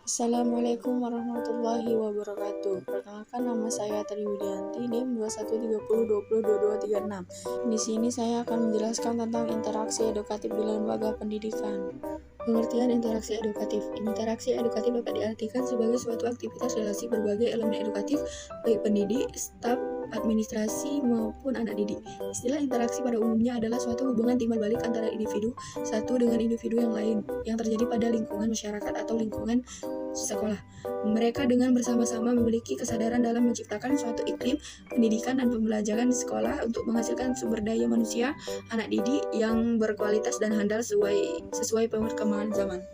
Assalamualaikum warahmatullahi wabarakatuh. Perkenalkan, nama saya Tri Widianti, NIM 2130202236. Di sini saya akan menjelaskan tentang interaksi edukatif di lembaga pendidikan. Pengertian interaksi edukatif. Interaksi edukatif dapat diartikan sebagai suatu aktivitas relasi berbagai elemen edukatif, baik pendidik, staf, administrasi, maupun anak didik. Istilah interaksi pada umumnya adalah suatu hubungan timbal balik antara individu satu dengan individu yang lain yang terjadi pada lingkungan masyarakat atau lingkungan sekolah. Mereka dengan bersama-sama memiliki kesadaran dalam menciptakan suatu iklim pendidikan dan pembelajaran di sekolah untuk menghasilkan sumber daya manusia anak didik yang berkualitas dan handal sesuai perkembangan zaman.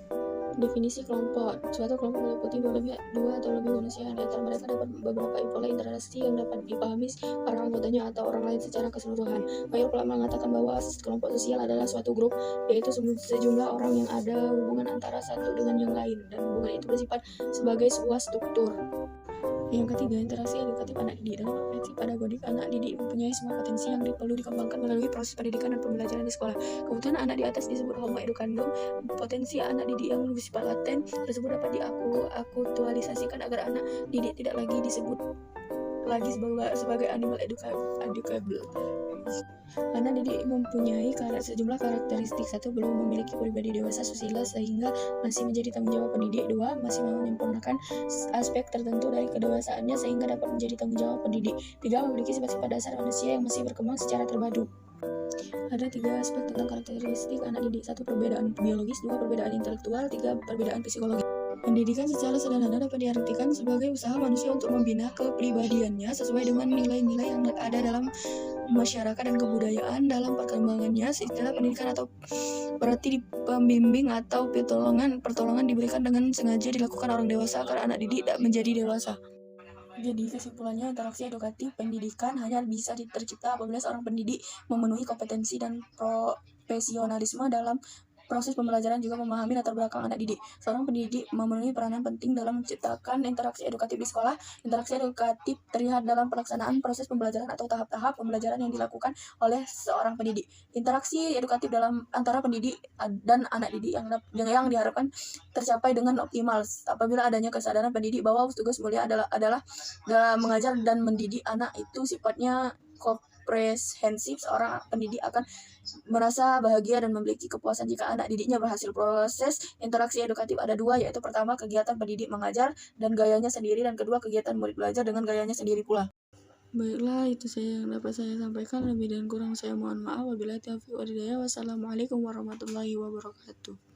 Definisi kelompok. Suatu kelompok meliputi dua atau lebih manusia yang di antara mereka dapat beberapa pola interaksi yang dapat dipahami para anggotanya atau orang lain secara keseluruhan. Banyak ulama mengatakan bahwa kelompok sosial adalah suatu grup, yaitu sejumlah orang yang ada hubungan antara satu dengan yang lain, dan hubungan itu bersifat sebagai sebuah struktur. Yang ketiga, interaksi edukatif anak didik. Dalam refleksi pedagodik, anak didik mempunyai semua potensi yang perlu dikembangkan melalui proses pendidikan dan pembelajaran di sekolah. Kebutuhan anak di atas disebut homo educandum. Potensi anak didik yang bersifat laten tersebut dapat diaktualisasikan agar anak didik tidak lagi disebut sebagai animal educable. Anak didik mempunyai sejumlah karakteristik. 1. Belum memiliki pribadi dewasa susila sehingga masih menjadi tanggung jawab pendidik. 2. Masih menyempurnakan aspek tertentu dari kedewasaannya sehingga dapat menjadi tanggung jawab pendidik. 3. Memiliki sifat-sifat dasar manusia yang masih berkembang secara terpadu. Ada 3 aspek tentang karakteristik anak didik. 1. Perbedaan biologis. 2. Perbedaan intelektual. 3. Perbedaan psikologi. Pendidikan secara sederhana dapat diartikan sebagai usaha manusia untuk membina kepribadiannya sesuai dengan nilai-nilai yang ada dalam masyarakat dan kebudayaan dalam perkembangannya. Istilah pendidikan atau berarti pembimbing atau pertolongan diberikan dengan sengaja dilakukan orang dewasa agar anak didik tidak menjadi dewasa. Jadi kesimpulannya, interaksi edukatif pendidikan hanya bisa tercipta apabila seorang pendidik memenuhi kompetensi dan profesionalisme dalam proses pembelajaran, juga memahami latar belakang anak didik. Seorang pendidik memenuhi peranan penting dalam menciptakan interaksi edukatif di sekolah. Interaksi edukatif terlihat dalam pelaksanaan proses pembelajaran atau tahap-tahap pembelajaran yang dilakukan oleh seorang pendidik. Interaksi edukatif antara pendidik dan anak didik yang diharapkan tercapai dengan optimal apabila adanya kesadaran pendidik bahwa tugas mulia adalah dalam mengajar dan mendidik anak itu sifatnya komprehensif. Seorang pendidik akan merasa bahagia dan memiliki kepuasan jika anak didiknya berhasil. Proses interaksi edukatif ada 2, yaitu pertama, kegiatan pendidik mengajar dan gayanya sendiri, dan kedua, kegiatan murid belajar dengan gayanya sendiri pula. Baiklah, itu saja yang dapat saya sampaikan. Lebih dan kurang saya mohon maaf. Wabillahi taufiq wal hidayah. Wassalamualaikum warahmatullahi wabarakatuh.